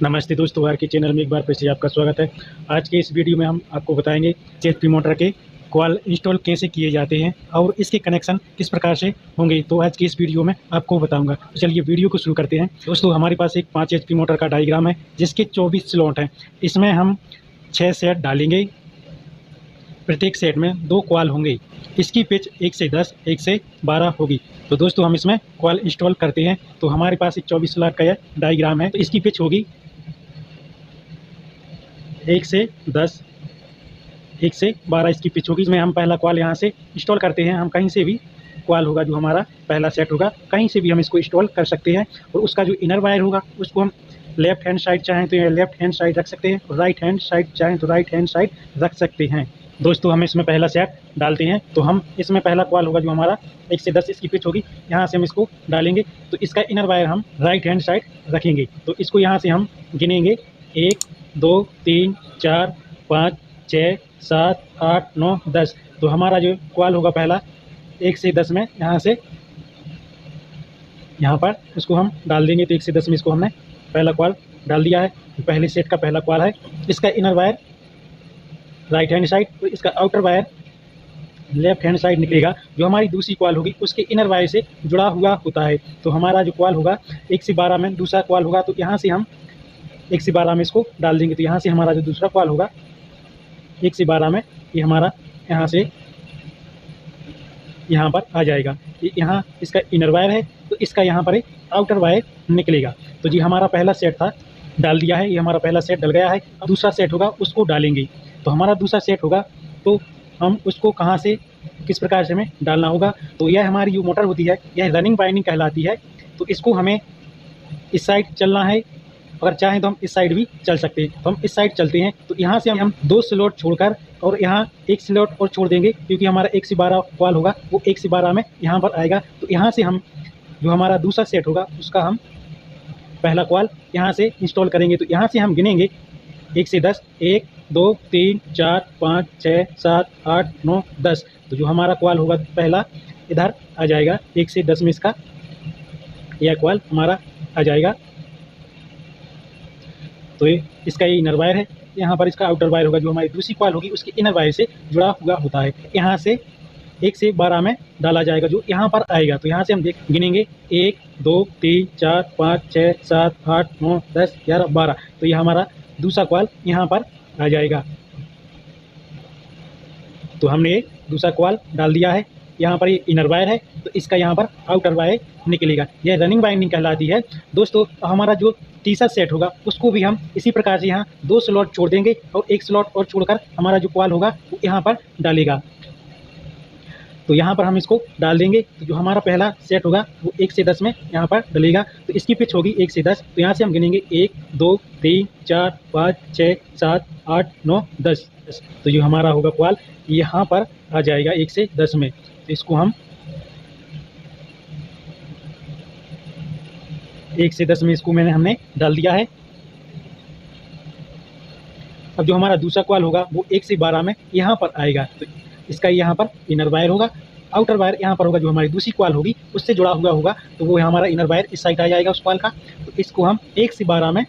नमस्ते दोस्तों, आर के चैनल में एक बार फिर से आपका स्वागत है। आज के इस वीडियो में हम आपको बताएंगे एचपी मोटर के कॉइल इंस्टॉल कैसे किए जाते हैं और इसके कनेक्शन किस प्रकार से होंगे। तो आज की इस वीडियो में आपको बताऊंगा। तो चलिए वीडियो को शुरू करते हैं। दोस्तों, हमारे पास एक 5 एचपी मोटर का डायग्राम है जिसके 24 स्लॉट हैं। इसमें हम 6 सेट डालेंगे। प्रत्येक सेट में 2 कॉइल होंगे। इसकी पिच 1 से 10, 1 से 12 होगी। तो दोस्तों, हम इसमें कॉइल इंस्टॉल करते हैं। तो हमारे पास एक 24 स्लॉट का यह डायग्राम है। तो इसकी पिच होगी 1 से 10, 1 से 12 इसकी पिच होगी। इसमें हम पहला कॉइल यहाँ से इंस्टॉल करते हैं। हम कहीं से भी कॉइल होगा जो हमारा पहला सेट होगा, कहीं से भी हम इसको इंस्टॉल कर सकते हैं। और उसका जो इनर वायर होगा उसको हम लेफ्ट हैंड साइड चाहें तो ये लेफ्ट हैंड साइड रख सकते हैं, राइट हैंड साइड चाहें तो राइट हैंड साइड रख सकते हैं। दोस्तों, हम इसमें पहला सेट डालते हैं। तो हम इसमें पहला कॉइल होगा जो हमारा 1 से 10 इसकी पिच होगी, यहाँ से हम इसको डालेंगे। तो इसका इनर वायर हम राइट हैंड साइड रखेंगे। तो इसको यहाँ से हम गिनेंगे 1 2 3 4 5 6 7 8 9 10। तो हमारा जो कॉइल होगा पहला 1 से 10 में यहाँ से यहाँ पर उसको हम डाल देंगे। तो 1 से 10 में इसको हमने पहला कॉइल डाल दिया है। पहले सेट का पहला कॉइल है। इसका inner wire right hand side, तो इसका outer wire left hand side निकलेगा। जो हमारी दूसरी कॉइल होगी उसके इनर वायर से जुड़ा हुआ होता है। तो हमारा जो कॉइल होगा 1 से 12 में दूसरा कॉइल होगा, तो यहाँ से हम 1 से 12 में इसको डाल देंगे। तो यहाँ से हमारा जो दूसरा कॉइल होगा 1 से 12 में, ये हमारा यहाँ से यहाँ पर आ जाएगा। ये यहाँ इसका इनर वायर है, तो इसका यहाँ पर एक आउटर वायर निकलेगा। तो जी हमारा पहला सेट था, डाल दिया है। ये हमारा पहला सेट डल गया है। अब दूसरा सेट होगा उसको डालेंगे। तो हमारा दूसरा सेट होगा तो हम उसको कहाँ से किस प्रकार से हमें डालना होगा। तो यह हमारी जो मोटर होती है यह रनिंग बाइंडिंग कहलाती है। तो इसको हमें इस साइड चलना है, अगर चाहें तो हम इस साइड भी चल सकते हैं। तो हम इस साइड चलते हैं। तो यहाँ से हम 2 स्लॉट छोड़कर और यहाँ 1 स्लॉट और छोड़ देंगे, क्योंकि हमारा 1 से 12 कॉइल होगा वो 1 से 12 में यहाँ पर आएगा। तो यहाँ से हम जो हमारा दूसरा सेट होगा उसका हम पहला कॉइल यहाँ से इंस्टॉल करेंगे। तो यहाँ से हम गिनेंगे 1 से 10, 1 2 3 4 5 6 7 8 9 10। तो जो हमारा कॉइल होगा पहला इधर आ जाएगा। 1 से 10 में इसका यह कॉइल हमारा आ जाएगा। तो ये इसका ये इनर वायर है। यहाँ पर इसका आउटर वायर होगा जो हमारी दूसरी कॉइल होगी उसके इनर वायर से जुड़ा हुआ होता है। यहाँ से 1 से 12 में डाला जाएगा जो यहाँ पर आएगा। तो यहाँ से हम गिनेंगे 1 2 3 4 5 6 7 8 9 10 11 12। तो ये हमारा दूसरा कॉइल यहाँ पर आ जाएगा। तो हमने दूसरा कॉइल डाल दिया है। यहाँ पर ये इनर वायर है, तो इसका यहाँ पर आउटर वायर निकलेगा। यह रनिंग बाइंडिंग कहलाती है। दोस्तों, हमारा जो तीसरा सेट होगा उसको भी हम इसी प्रकार से यहाँ 2 स्लॉट छोड़ देंगे और 1 स्लॉट और छोड़कर हमारा जो कॉइल होगा वो यहाँ पर डालेगा। तो यहाँ पर हम इसको डाल देंगे। तो जो हमारा पहला सेट होगा वो 1 से 10 में यहाँ पर डलेगा। तो इसकी पिच होगी 1 से 10। तो यहाँ से हम गिनेंगे 1 2 3 4 5 6 7 8 9 10। तो जो हमारा होगा कॉइल यहाँ पर आ जाएगा 1 से 10 में। तो इसको हम 1 से 10 में इसको हमने डाल दिया है। अब जो हमारा दूसरा कॉइल होगा वो 1 से 12 में यहाँ पर आएगा। तो इसका यहाँ पर इनर वायर होगा, आउटर वायर यहाँ पर होगा जो हमारी दूसरी कॉइल होगी उससे जुड़ा हुआ होगा। तो वो हमारा इनर वायर इस साइड आ जाएगा उस कॉइल का। तो इसको हम 1 से 12 में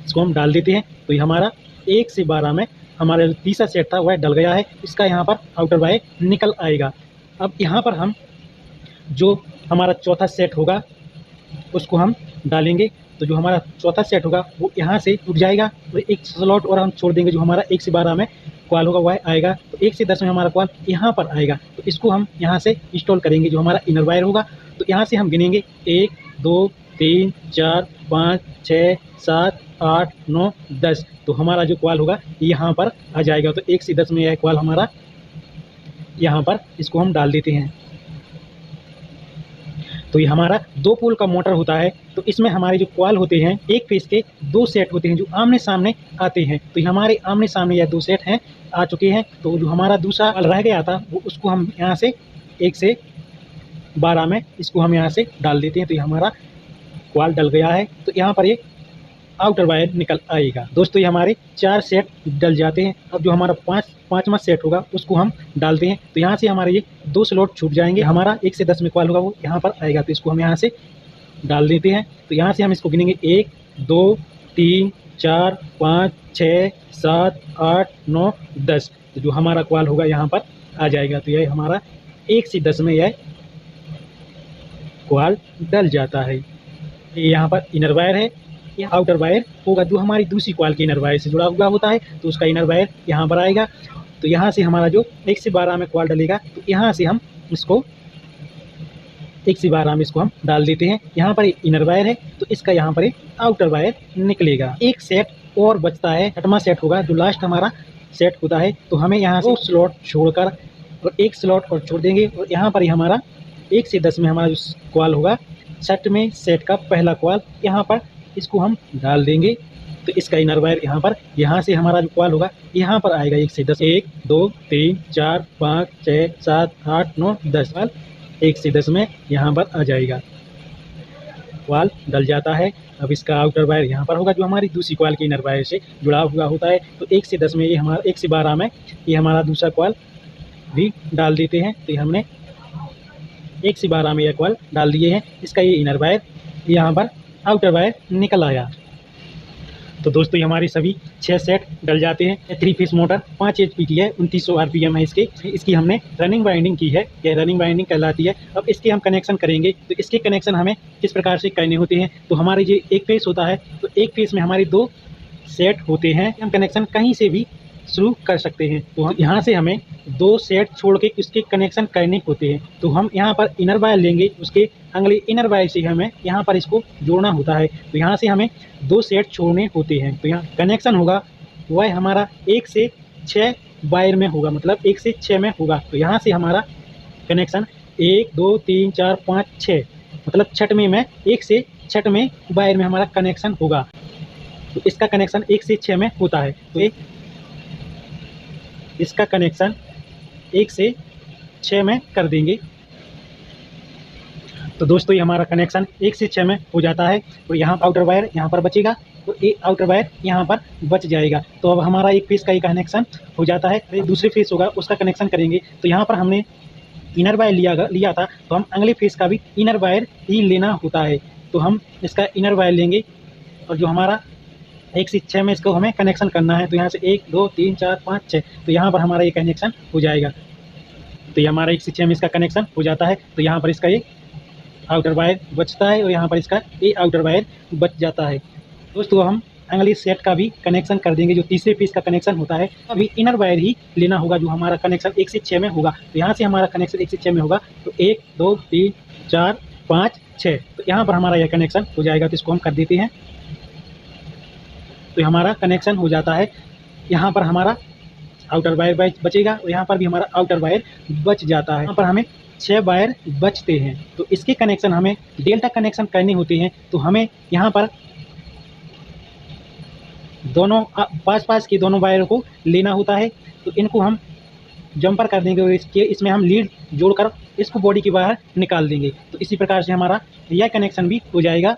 इसको हम डाल देते हैं। तो ये हमारा 1 से 12 में हमारा जो तीसरा सेट था वह डल गया है। इसका यहाँ पर आउटर वायर निकल आएगा। अब यहाँ पर हम जो हमारा चौथा सेट होगा उसको हम डालेंगे। तो जो हमारा चौथा सेट होगा वो यहाँ से टूट जाएगा और 1 स्लॉट और हम छोड़ देंगे। जो हमारा 1 से 12 में कॉइल होगा वह आएगा। तो 1 से 10 में हमारा कॉइल यहाँ पर आएगा। तो इसको हम यहाँ से इंस्टॉल करेंगे जो हमारा इनर वायर होगा। तो यहाँ से हम गिनेंगे 1 2 3 4 5 6 7 8 9 10। तो हमारा जो कॉइल होगा यहाँ पर आ जाएगा। तो 1 से 10 में यह कॉइल हमारा यहाँ पर इसको हम डाल देते हैं। तो ये हमारा 2 पोल का मोटर होता है। तो इसमें हमारे जो कॉइल होते हैं एक फेस के 2 सेट होते हैं जो आमने सामने आते हैं। तो हमारे आमने सामने यह 2 सेट हैं आ चुके हैं। तो जो हमारा दूसरा रह गया था वो उसको हम यहाँ से 1 से 12 में इसको हम यहाँ से डाल देते हैं। तो ये हमारा कॉइल डल गया है। तो यहाँ पर ये आउटर वायर निकल आएगा। दोस्तों, ये हमारे 4 सेट डल जाते हैं। अब जो हमारा पाँचवा सेट होगा उसको हम डालते हैं। तो यहाँ से हमारे ये 2 स्लॉट छूट जाएंगे। हमारा 1 से 10 में कॉइल होगा वो यहाँ पर आएगा। तो इसको हम यहाँ से डाल देते हैं। तो यहाँ से हम इसको गिनेंगे 1 2 3 4 5 6 7 8 9 10। तो जो हमारा कॉल होगा यहाँ पर आ जाएगा। तो यह हमारा 1 से 10 में यह कॉल डल जाता है। ये यहाँ पर इनर वायर है, ये आउटर वायर होगा जो हमारी दूसरी कॉल के इनर वायर से जुड़ा हुआ होता है। तो उसका इनर वायर यहाँ पर आएगा। तो यहाँ से हमारा जो 1 से 12 में कॉल डलेगा, तो यहाँ से हम इसको 1 से 12 में इसको हम डाल देते हैं। यहाँ पर इनर वायर है, तो इसका यहाँ पर आउटर वायर निकलेगा। एक सेट और बचता है, 8वां सेट होगा जो लास्ट हमारा सेट होता है। तो हमें यहाँ से स्लॉट छोड़कर और एक स्लॉट और छोड़ देंगे, और यहाँ पर ही हमारा 1 से 10 में हमारा जो कॉल होगा, 6वें सेट का पहला कॉल यहाँ पर इसको हम डाल देंगे। तो इसका इनर वायर यहाँ पर, यहाँ से हमारा जो कॉल होगा यहाँ पर आएगा 1 से 10। 1 2 3 4 5 6 7 8 9 10 कॉल 1 से 10 में यहाँ पर आ जाएगा। कॉल डल जाता है। अब इसका आउटर वायर यहाँ पर होगा जो हमारी दूसरी कॉल के इनर वायर से जुड़ा हुआ होता है। तो 1 से 10 में ये हमारा 1 से 12 में ये हमारा दूसरा कॉल भी डाल देते हैं। तो हमने 1 से 12 में यह कॉल डाल दिए हैं। इसका ये इनर वायर यहाँ पर आउटर वायर निकल आया। तो दोस्तों ये हमारे सभी 6 सेट डल जाते हैं। 3 फेस मोटर 5 HP की है, 2900 RPM है इसकी हमने रनिंग वाइंडिंग की है, यह रनिंग वाइंडिंग कहलाती है। अब इसके हम कनेक्शन करेंगे। तो इसके कनेक्शन हमें किस प्रकार से करने होते हैं। तो हमारे ये एक फेस होता है, तो एक फेस में हमारे 2 सेट होते हैं। हम कनेक्शन कहीं से भी शुरू कर सकते हैं। तो हम यहाँ से हमें 2 सेट छोड़ के इसके कनेक्शन करने होते हैं। तो हम यहाँ पर इनर वायर लेंगे, उसके अगले इनर वायर से हमें यहाँ पर इसको जोड़ना होता है। तो यहाँ से हमें 2 सेट छोड़ने होते हैं। तो यहाँ कनेक्शन होगा वह हमारा 1 से 6 वायर में होगा, मतलब 1 से 6 में होगा। तो यहाँ से हमारा कनेक्शन 1 2 3 4 5 6, मतलब 6वें में 1 से 6वें वायर में हमारा कनेक्शन होगा। तो इसका कनेक्शन 1 से 6 में होता है। तो इसका कनेक्शन 1 से 6 में कर देंगे। तो दोस्तों ये हमारा कनेक्शन 1 से 6 में हो जाता है। तो यहाँ आउटर वायर यहाँ पर बचेगा, तो एक आउटर वायर यहाँ पर बच जाएगा। तो अब हमारा एक फेस का ही कनेक्शन हो जाता है। दूसरे फेस होगा उसका कनेक्शन करेंगे। तो यहाँ पर हमने इनर वायर लिया था, तो हम अगले फेस का भी इनर वायर ही लेना होता है। तो हम इसका इनर वायर लेंगे, और जो हमारा 1 से 6 में इसको हमें कनेक्शन करना है। तो यहाँ से 1 2 3 4 5 6, तो यहाँ पर हमारा ये कनेक्शन हो जाएगा। तो ये हमारा 1 से 6 में इसका कनेक्शन हो जाता है। तो यहाँ पर इसका ये आउटर वायर बचता है, और यहाँ पर इसका ये आउटर वायर बच जाता है। दोस्तों हम अगले सेट का भी कनेक्शन कर देंगे। जो तीसरे पीस का कनेक्शन होता है, अभी इनर वायर ही लेना होगा जो हमारा कनेक्शन 1 से 6 में होगा। तो यहाँ से हमारा कनेक्शन 1 से 6 में होगा। तो 1 2 3 4 5 6, तो यहाँ पर हमारा यह कनेक्शन हो जाएगा। तो इसको हम कर देते हैं। तो हमारा कनेक्शन हो जाता है। यहाँ पर हमारा आउटर वायर बचेगा, और यहाँ पर भी हमारा आउटर वायर बच जाता है। यहाँ पर हमें 6 वायर बचते हैं। तो इसके कनेक्शन हमें डेल्टा कनेक्शन करने होते हैं। तो हमें यहाँ पर दोनों 5-5 के दोनों वायर को लेना होता है। तो इनको हम जंपर कर देंगे, और इसमें हम लीड जोड़कर इसको बॉडी के बाहर निकाल देंगे। तो इसी प्रकार से हमारा यह कनेक्शन भी हो जाएगा।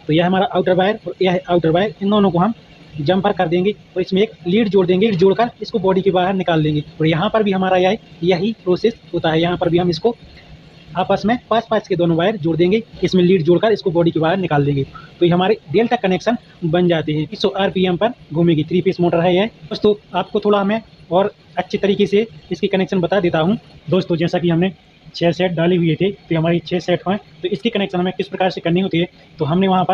तो यह हमारा आउटर वायर और यह आउटर वायर, इन दोनों को हम जंपर कर देंगे, और इसमें एक लीड जोड़ देंगे, जोड़कर इसको बॉडी के बाहर निकाल देंगे। और यहाँ पर भी हमारा यही प्रोसेस होता है। यहाँ पर भी हम इसको आपस में 5-5 के दोनों वायर जोड़ देंगे, इसमें लीड जोड़कर इसको बॉडी के बाहर निकाल देंगे। तो ये हमारे डेल्टा कनेक्शन बन जाते हैं। 100 RPM पर घूमेगी 3 पीस मोटर है यह। दोस्तों आपको थोड़ा मैं और अच्छे तरीके से इसकी कनेक्शन बता देता हूँ। दोस्तों जैसा कि हमने 6 सेट डाले हुए थे, तो हमारी 6 सेट हैं। तो इसकी कनेक्शन हमें किस प्रकार से करनी होती है। तो हमने वहाँ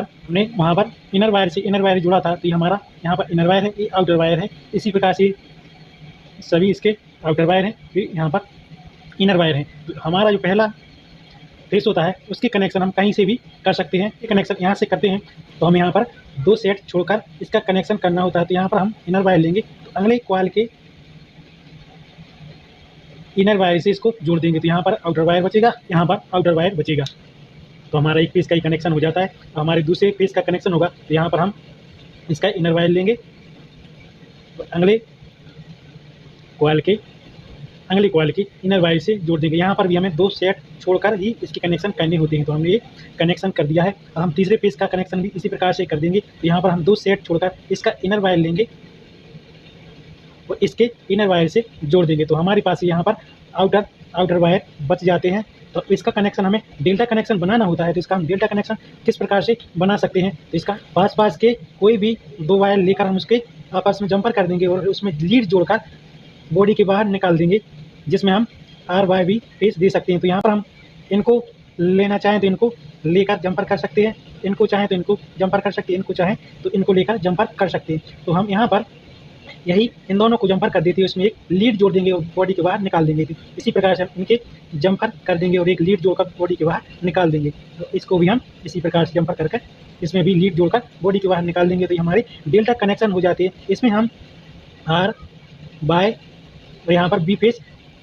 पर इनर वायर जुड़ा था। तो ये हमारा यहाँ पर इनर वायर है, ये आउटर वायर है। इसी प्रकार से सभी इसके आउटर वायर हैं, फिर यहाँ पर इनर वायर है। तो हमारा जो पहला फेस होता है उसके कनेक्शन हम कहीं से भी कर सकते हैं। ये कनेक्शन यहाँ से करते हैं, तो हम यहाँ पर 2 सेट छोड़कर इसका कनेक्शन करना होता है। तो यहाँ पर हम इनर वायर लेंगे, तो अगले कॉइल के इनर वायर से इसको जोड़ देंगे। तो यहाँ पर आउटर वायर बचेगा, यहाँ पर आउटर वायर बचेगा। तो हमारा एक फेस का ही कनेक्शन हो जाता है। तो हमारे दूसरे फेस का कनेक्शन होगा, तो यहाँ पर हम इसका इनर वायर लेंगे, तो अगले कॉइल की इनर वायर से जोड़ देंगे। यहाँ पर भी हमें 2 सेट छोड़कर ही इसकी कनेक्शन करनी होती है। तो हमने ये कनेक्शन कर दिया है। अब हम तीसरे फेस का कनेक्शन भी इसी प्रकार से कर देंगे। तो यहाँ पर हम 2 सेट छोड़कर इसका इनर वायर लेंगे और इसके इनर वायर से जोड़ देंगे। तो हमारे पास यहाँ पर आउटर वायर बच जाते हैं। तो इसका कनेक्शन हमें डेल्टा कनेक्शन बनाना होता है। तो इसका हम डेल्टा कनेक्शन किस प्रकार से बना सकते हैं, तो इसका पास के कोई भी 2 वायर लेकर हम उसके आपस में जंपर कर देंगे और उसमें लीड जोड़कर बॉडी के बाहर निकाल देंगे, जिसमें हम RYB फेस दे सकते हैं। तो यहाँ पर हम इनको लेना चाहें तो इनको लेकर जंपर कर सकते हैं, इनको चाहें तो इनको जंपर कर सकते हैं, इनको चाहें तो इनको लेकर जंपर कर सकते हैं। तो हम यहाँ पर यही इन दोनों को जंपर कर देते हैं, उसमें एक लीड जोड़ देंगे और बॉडी के बाहर निकाल देंगे। इसी प्रकार से हम इनके जंपर कर देंगे और एक लीड जोड़कर बॉडी के बाहर निकाल देंगे। तो इसको भी हम इसी प्रकार से जंपर कर इसमें भी लीड जोड़कर बॉडी के बाहर निकाल देंगे। तो ये हमारे डेल्टा कनेक्शन हो जाते हैं। इसमें हम R बाय और यहाँ पर B फेस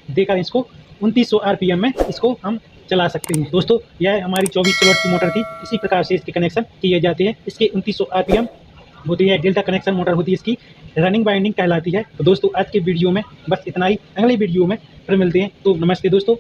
देकर इसको 2900 RPM में इसको हम चला सकते हैं। दोस्तों यह हमारी 24 किलोवाट की मोटर थी। इसी प्रकार से इसके कनेक्शन किए जाते हैं। इसके 2900 RPM होती है, डेल्टा कनेक्शन मोटर होती है, इसकी रनिंग बाइंडिंग कहलाती है। तो दोस्तों आज के वीडियो में बस इतना ही, अगले वीडियो में फिर मिलते हैं। तो नमस्ते दोस्तों।